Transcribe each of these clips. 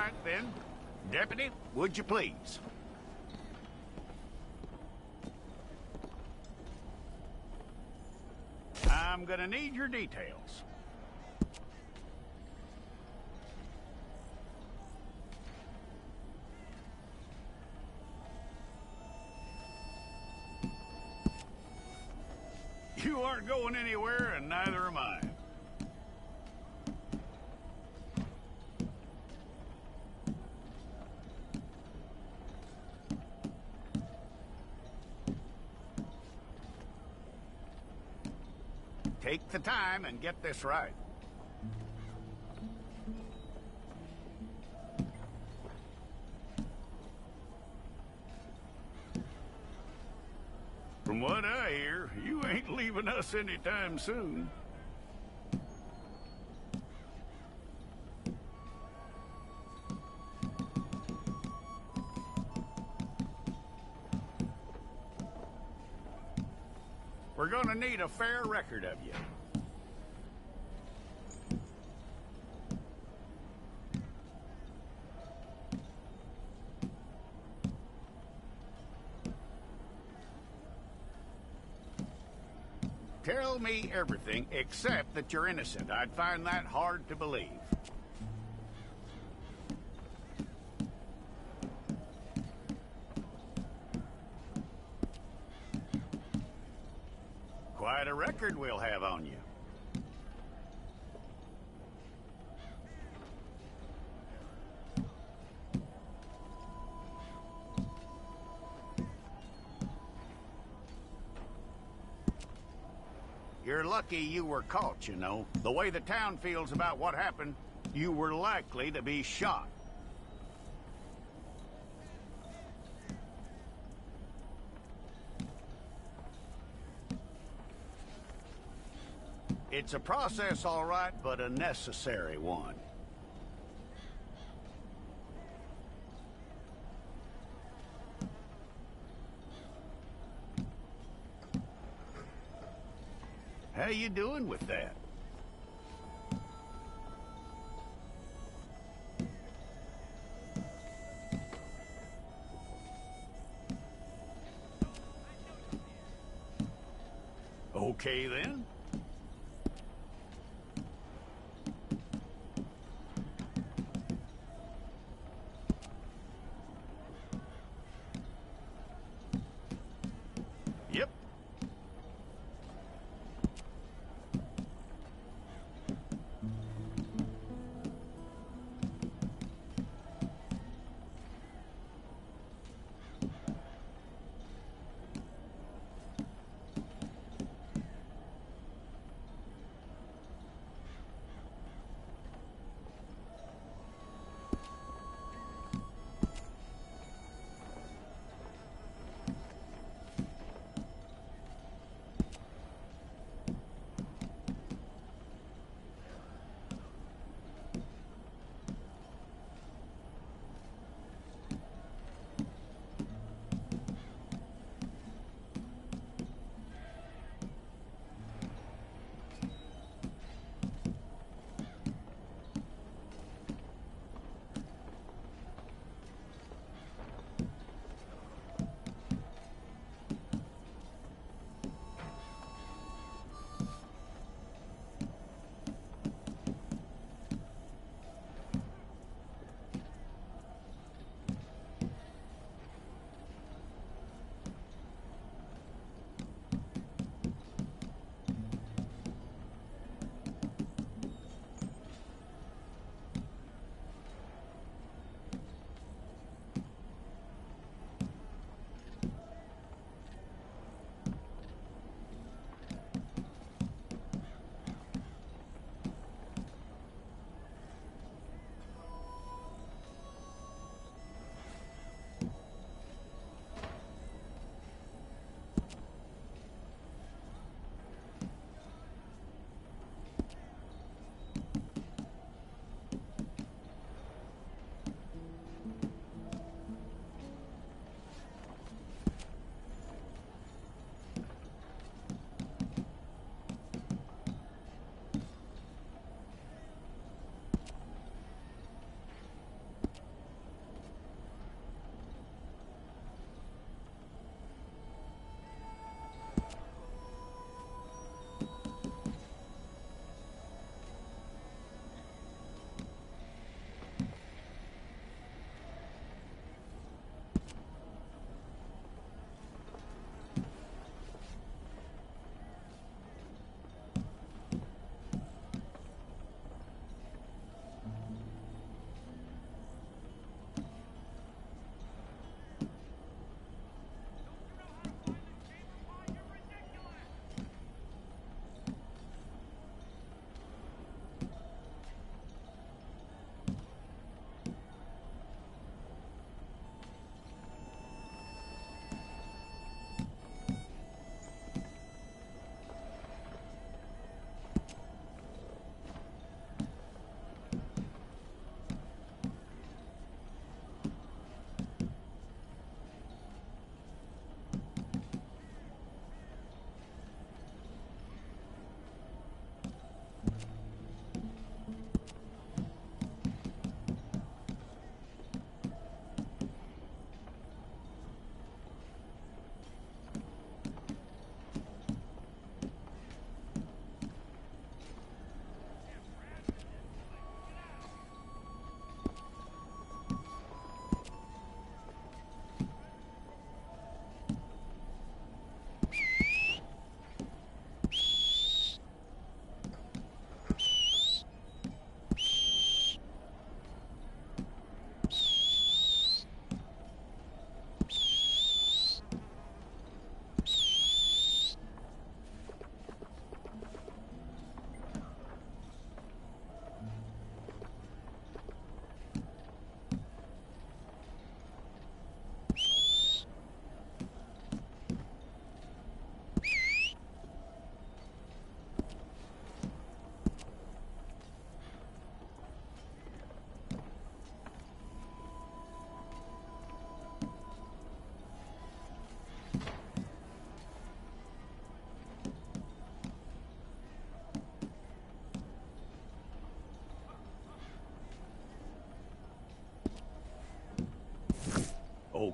right, then. Deputy, would you please? I'm gonna need your details. You aren't going anywhere, and neither am I. Take the time and get this right. From what I hear, you ain't leaving us anytime soon. We're gonna need a fair record of you. Tell me everything except that you're innocent. I'd find that hard to believe. Quite a record we'll have on you. You're lucky you were caught, you know. The way the town feels about what happened, you were likely to be shot. It's a process, all right, but a necessary one. How you doing with that? Okay, then. Yep.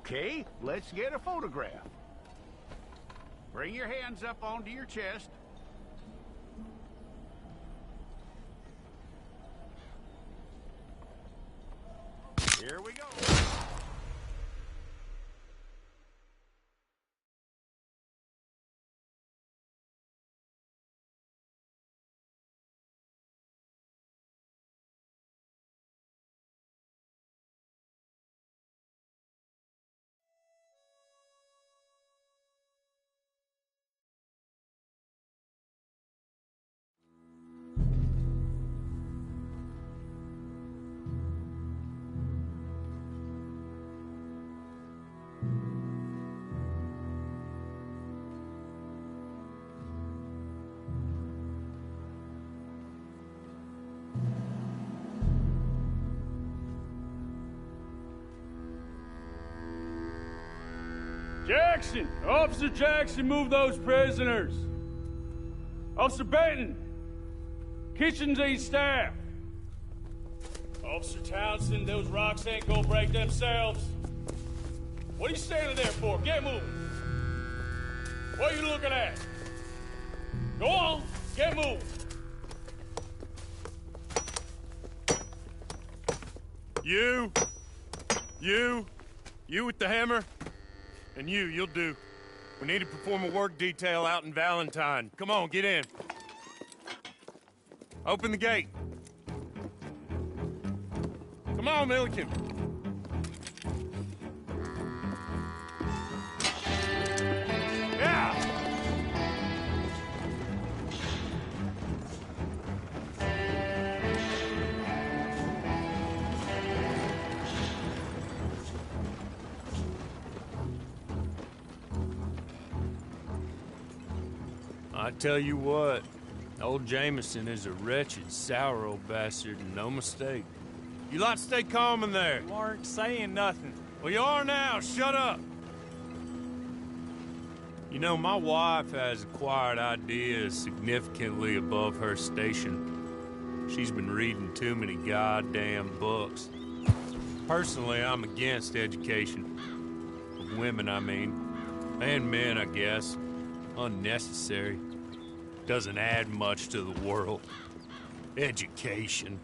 Okay, let's get a photograph. Bring your hands up onto your chest. Here we go. Jackson! Officer Jackson, move those prisoners! Officer Benton! Kitchens ain't staff! Officer Townsend, those rocks ain't gonna break themselves. What are you standing there for? Get moving! What are you looking at? Go on, get moving! You with the hammer? And you'll do. We need to perform a work detail out in Valentine. Come on, get in. Open the gate. Come on, Milliken. Yeah! I tell you what, old Jameson is a wretched, sour old bastard, and no mistake. You lot stay calm in there. You aren't saying nothing. Well, you are now. Shut up. You know, my wife has acquired ideas significantly above her station. She's been reading too many goddamn books. Personally, I'm against education. Of women, I mean. And men, I guess. Unnecessary. Doesn't add much to the world. Education.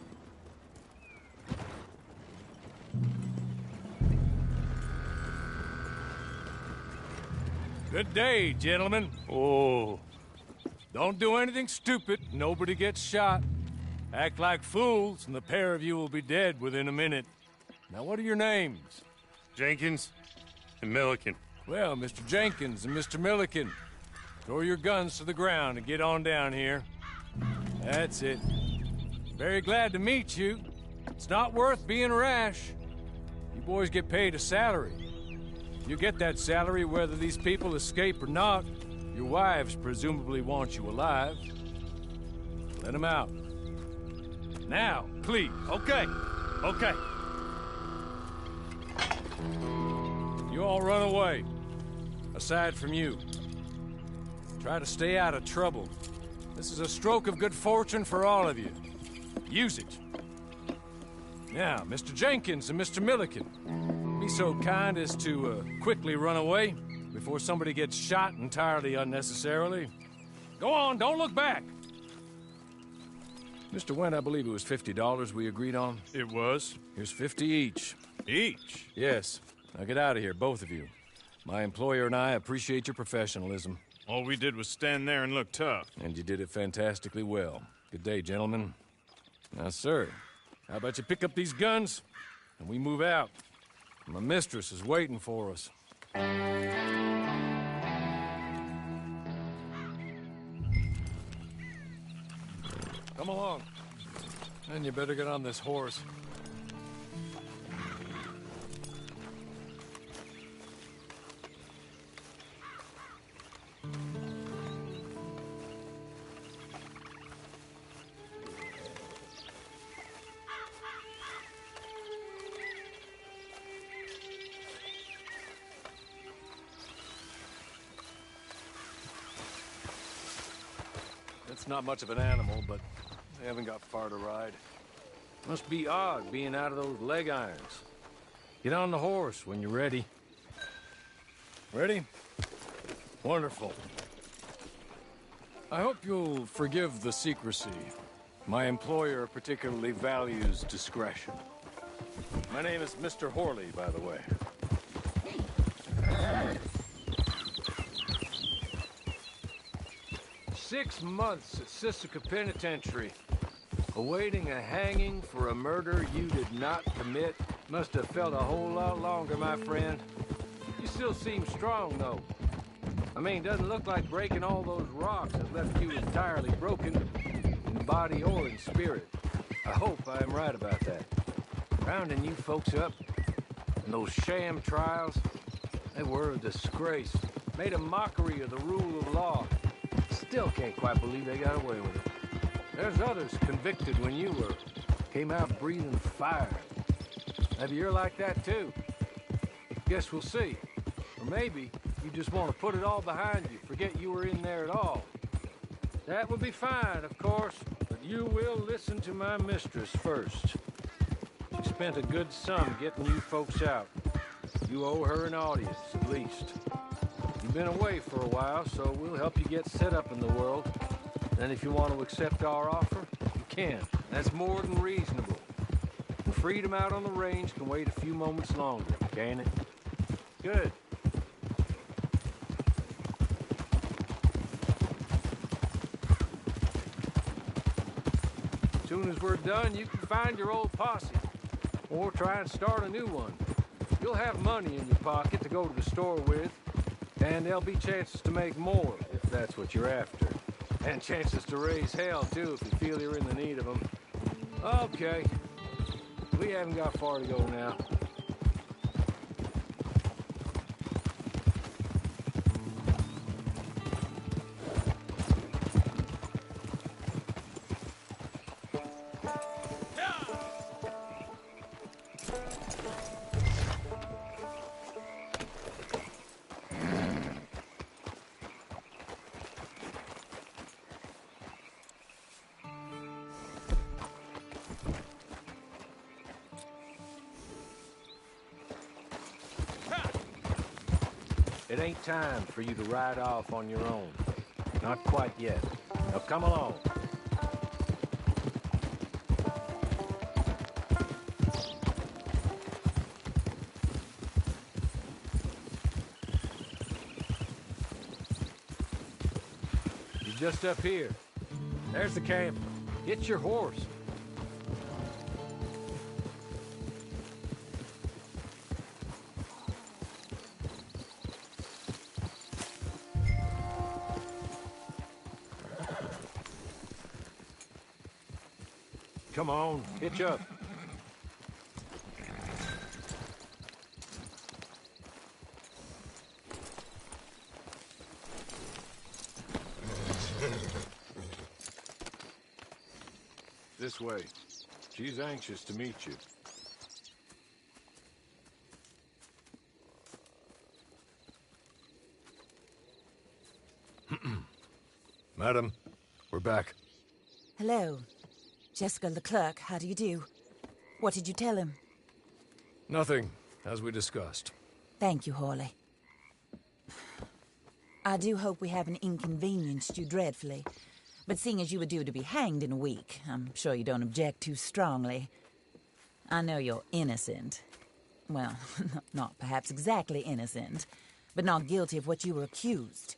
Good day, gentlemen. Oh, Don't do anything stupid. Nobody gets shot. Act like fools, and the pair of you will be dead within a minute. Now, what are your names? Jenkins and Milliken. Well, Mr. Jenkins and Mr. Milliken, throw your guns to the ground and get on down here. That's it. Very glad to meet you. It's not worth being rash. You boys get paid a salary. You get that salary whether these people escape or not. Your wives presumably want you alive. Let them out. Now, please. Okay. You all run away. Aside from you. Try to stay out of trouble. This is a stroke of good fortune for all of you. Use it. Now, Mr. Jenkins and Mr. Milliken, be so kind as to quickly run away before somebody gets shot entirely unnecessarily. Go on, don't look back. Mr. Wendt, I believe it was $50 we agreed on. It was. Here's 50 each. Each? Yes. Now get out of here, both of you. My employer and I appreciate your professionalism. All we did was stand there and look tough. And you did it fantastically well. Good day, gentlemen. Now, sir, how about you pick up these guns and we move out? My mistress is waiting for us. Come along. And you better get on this horse. It's not much of an animal, but they haven't got far to ride. Must be odd being out of those leg irons. Get on the horse when you're ready. Ready? Wonderful. I hope you'll forgive the secrecy. My employer particularly values discretion. My name is Mr. Horley, by the way. 6 months at Sisika Penitentiary, awaiting a hanging for a murder you did not commit. Must have felt a whole lot longer, my friend. You still seem strong, though. I mean, doesn't look like breaking all those rocks has left you entirely broken, in body or in spirit. I hope I am right about that. Rounding you folks up, and those sham trials, they were a disgrace. Made a mockery of the rule of law. Still can't quite believe they got away with it. There's others convicted when you were. Came out breathing fire. Maybe you're like that too. Guess we'll see. Or maybe you just want to put it all behind you, forget you were in there at all. That would be fine, of course, but you will listen to my mistress first. She spent a good sum getting you folks out. You owe her an audience, at least. You've been away for a while, so we'll help you get set up in the world. Then if you want to accept our offer, you can. That's more than reasonable. And freedom out on the range can wait a few moments longer, can't it? Good. As soon as we're done, you can find your old posse. Or try and start a new one. You'll have money in your pocket to go to the store with. And there'll be chances to make more, if that's what you're after. And chances to raise hell, too, if you feel you're in the need of them. Okay. We haven't got far to go now. It ain't time for you to ride off on your own. Not quite yet. Now come along. You're just up here. There's the camp. Get your horse. Come on, hitch up. This way. She's anxious to meet you. Madam, we're back. Hello. Jessica Leclerc, how do you do? What did you tell him? Nothing, as we discussed. Thank you, Horley. I do hope we haven't inconvenienced you dreadfully. But seeing as you were due to be hanged in a week, I'm sure you don't object too strongly. I know you're innocent. Well, not perhaps exactly innocent, but not guilty of what you were accused.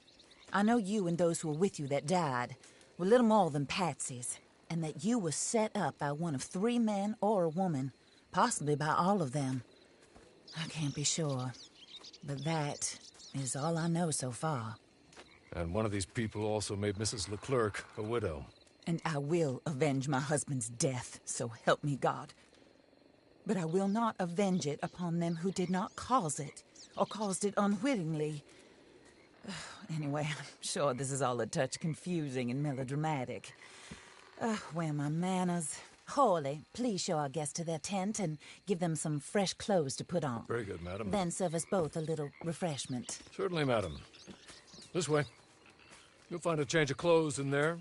I know you and those who were with you that died were little more than patsies. And that you were set up by one of 3 men or a woman, possibly by all of them. I can't be sure, but that is all I know so far. And one of these people also made Mrs. Leclerc a widow. And I will avenge my husband's death, so help me God. But I will not avenge it upon them who did not cause it, or caused it unwittingly. Anyway, I'm sure this is all a touch confusing and melodramatic. Where are my manners? Horley, please show our guests to their tent and give them some fresh clothes to put on. Very good, madam. Then serve us both a little refreshment. Certainly, madam. This way. You'll find a change of clothes in there,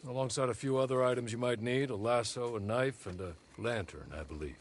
alongside a few other items you might need, a lasso, a knife, and a lantern, I believe.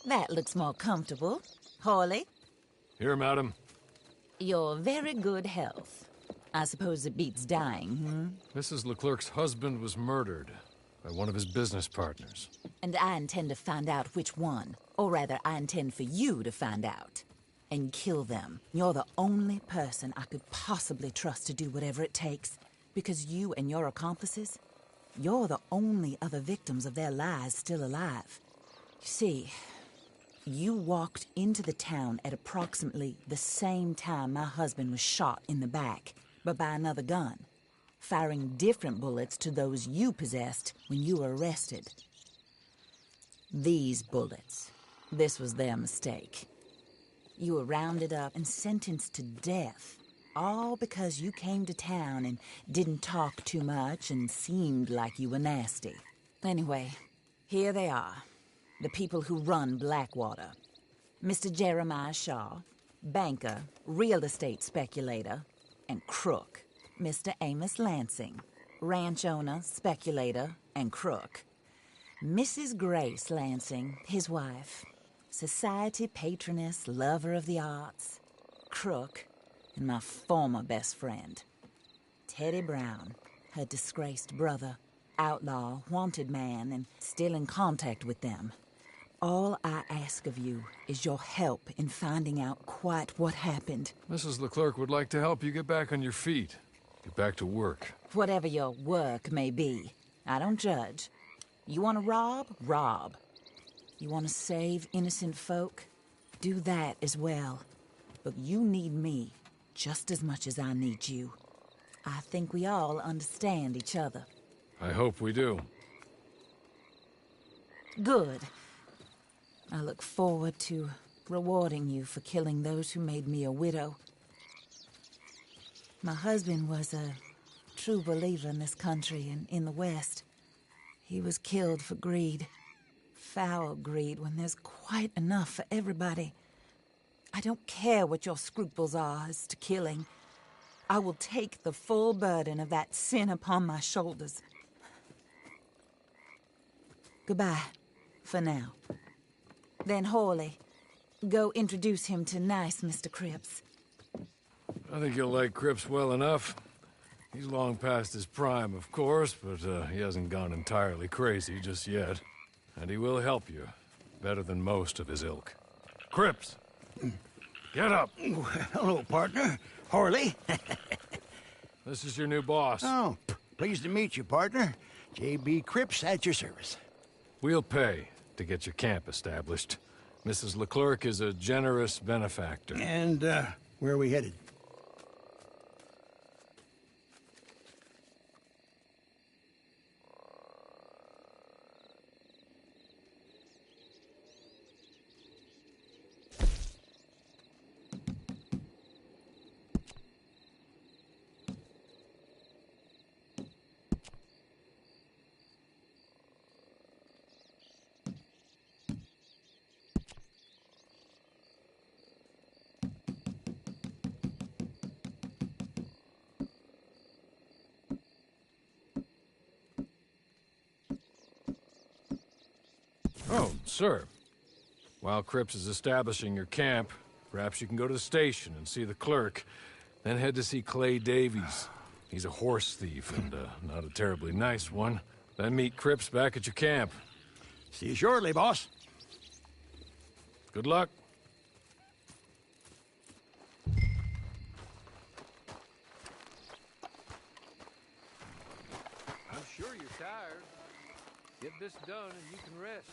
That looks more comfortable. Hawley, Here, madam. your very good health. I suppose it beats dying, hmm? Mrs. Leclerc's husband was murdered by one of his business partners. And I intend to find out which one. Or rather, I intend for you to find out. And kill them. You're the only person I could possibly trust to do whatever it takes. Because you and your accomplices, you're the only other victims of their lies still alive. You see, you walked into the town at approximately the same time my husband was shot in the back, but by another gun, firing different bullets to those you possessed when you were arrested. These bullets, this was their mistake. You were rounded up and sentenced to death, all because you came to town and didn't talk too much and seemed like you were nasty. Anyway, here they are. The people who run Blackwater. Mr. Jeremiah Shaw, banker, real estate speculator, and crook. Mr. Amos Lansing, ranch owner, speculator, and crook. Mrs. Grace Lansing, his wife, society patroness, lover of the arts, crook, and my former best friend. Teddy Brown, her disgraced brother, outlaw, wanted man, and still in contact with them. All I ask of you is your help in finding out quite what happened. Mrs. Leclerc would like to help you get back on your feet. Get back to work. Whatever your work may be, I don't judge. You want to rob? Rob. You want to save innocent folk? Do that as well. But you need me just as much as I need you. I think we all understand each other. I hope we do. Good. I look forward to rewarding you for killing those who made me a widow. My husband was a true believer in this country and in the West. He was killed for greed. Foul greed when there's quite enough for everybody. I don't care what your scruples are as to killing. I will take the full burden of that sin upon my shoulders. Goodbye, for now. Then, Hawley, go introduce him to nice Mr. Cripps. I think you'll like Cripps well enough. He's long past his prime, of course, but he hasn't gone entirely crazy just yet. And he will help you, better than most of his ilk. Cripps! Get up! Hello, partner. Harley. This is your new boss. Oh, pleased to meet you, partner. J.B. Cripps at your service. We'll pay to get your camp established. Mrs. Leclerc is a generous benefactor. And, where are we headed? Oh, sir. While Cripps is establishing your camp, perhaps you can go to the station and see the clerk, then head to see Clay Davies. He's a horse thief, and not a terribly nice one. Then meet Cripps back at your camp. See you shortly, boss. Good luck. I'm sure you're tired. Get this done and you can rest.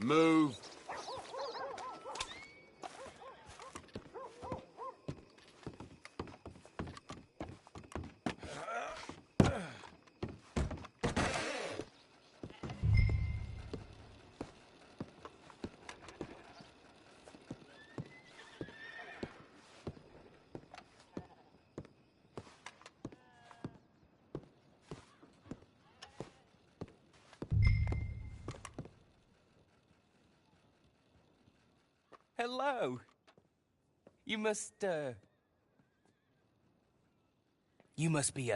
Move. Hello. You must be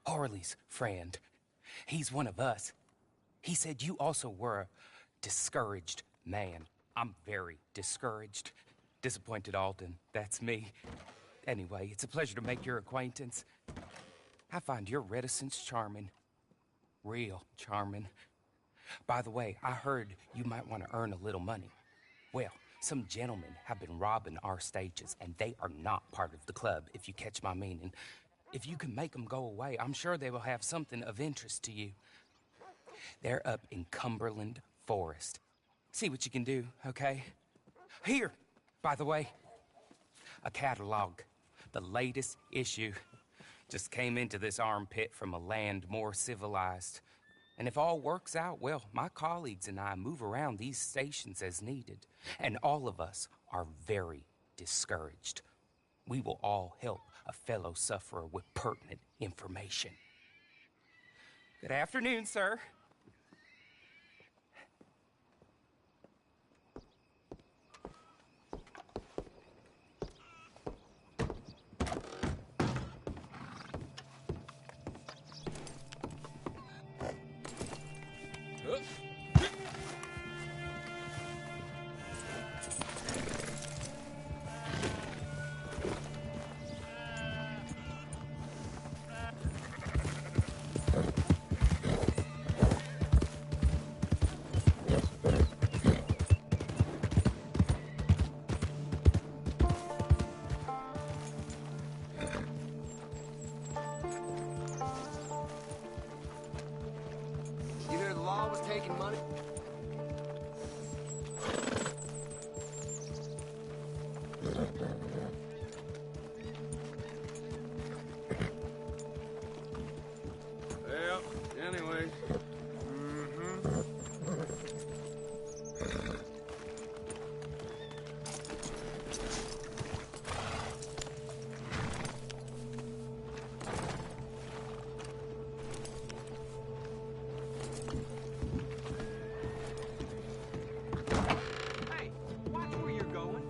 Harley's friend. He's one of us. He said you also were a discouraged man. I'm very discouraged. Disappointed Alden, that's me. Anyway, it's a pleasure to make your acquaintance. I find your reticence charming. Real charming. By the way, I heard you might want to earn a little money. Well, some gentlemen have been robbing our stages, and they are not part of the club, if you catch my meaning. If you can make them go away, I'm sure they will have something of interest to you. They're up in Cumberland Forest. See what you can do, okay? Here, by the way, a catalog. The latest issue. Just came into this armpit from a land more civilized. And if all works out, well, my colleagues and I move around these stations as needed. And all of us are very discouraged. We will all help a fellow sufferer with pertinent information. Good afternoon, sir. anyway. Hey, watch where you're going.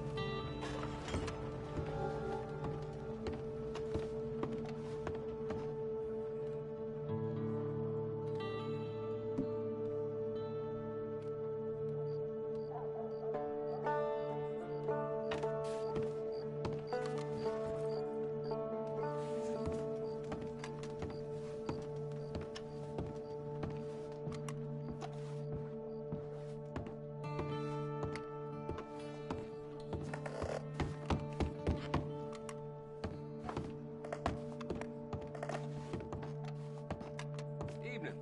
Evening.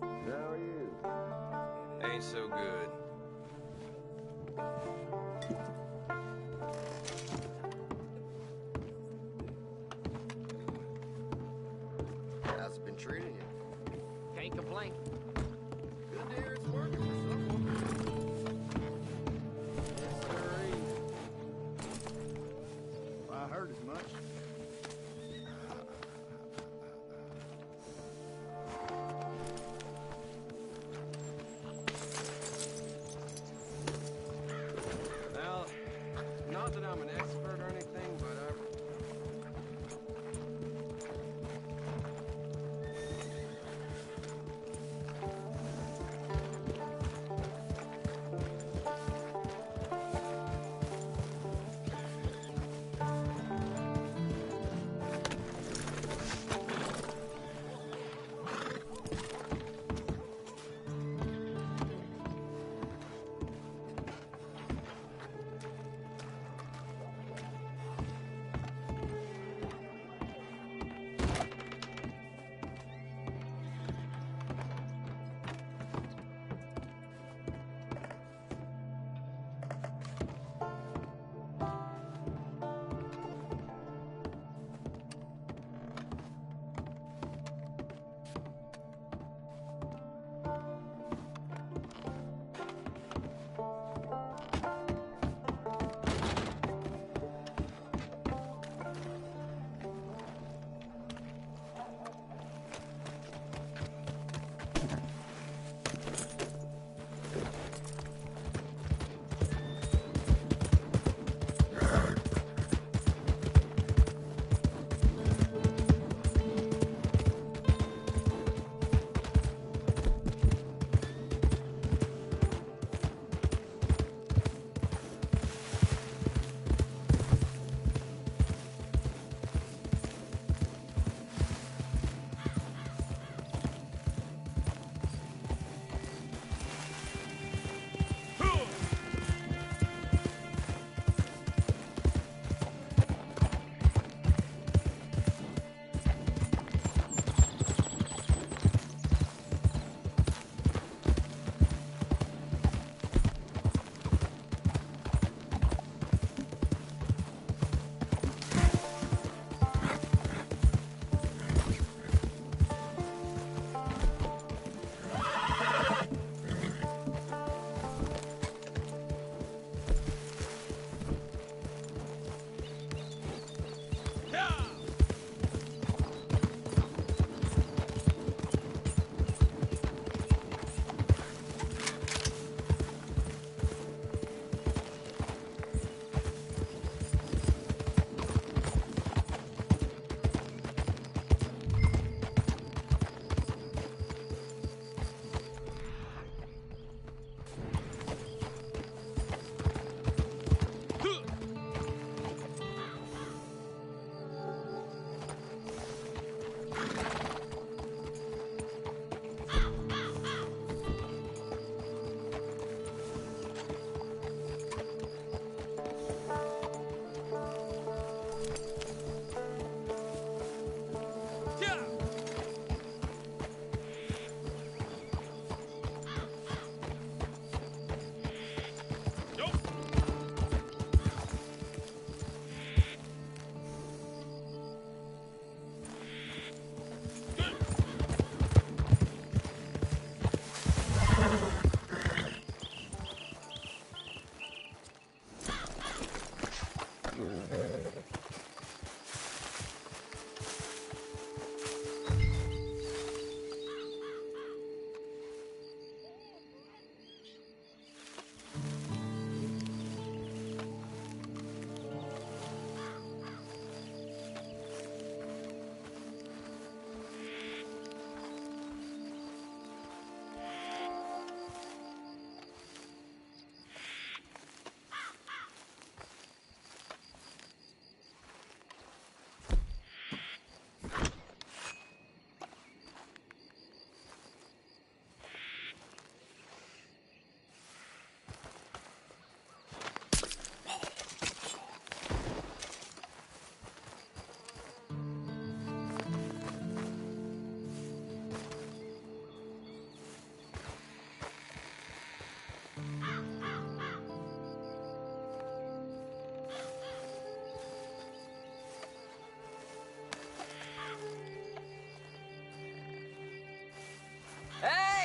How are you? Ain't so good. How's it been treating you? Can't complain. Good to hear it's working for someone. Yes, sirree. I heard as much. Now, not that I'm an expert or anything, but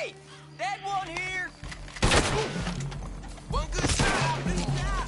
Hey! That one here! One good shot, please die.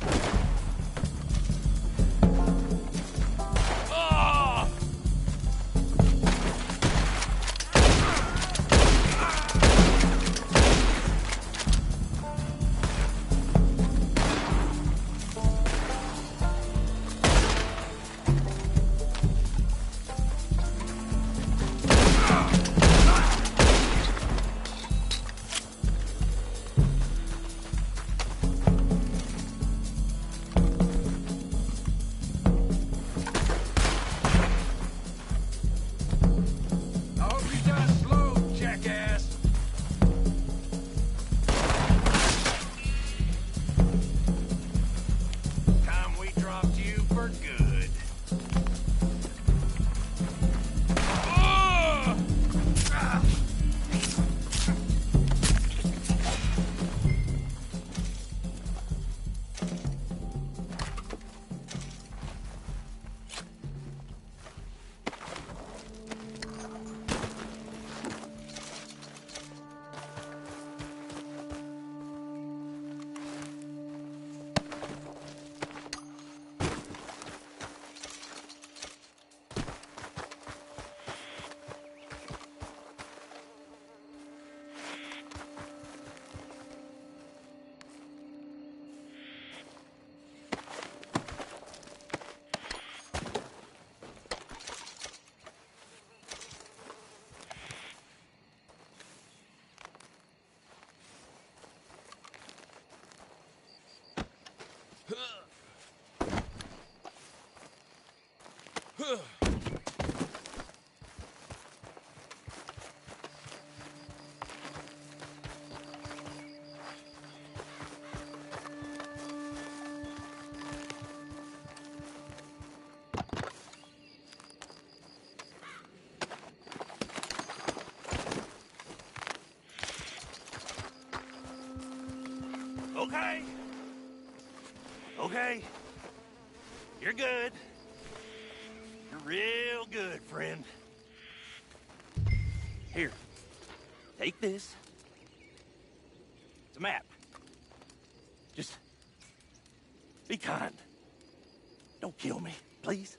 I hope you die slow, jackass. Time we dropped you for good. Okay. Okay. You're good. You're real good, friend. Here. Take this. It's a map. Just be kind. Don't kill me, please.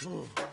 Ugh!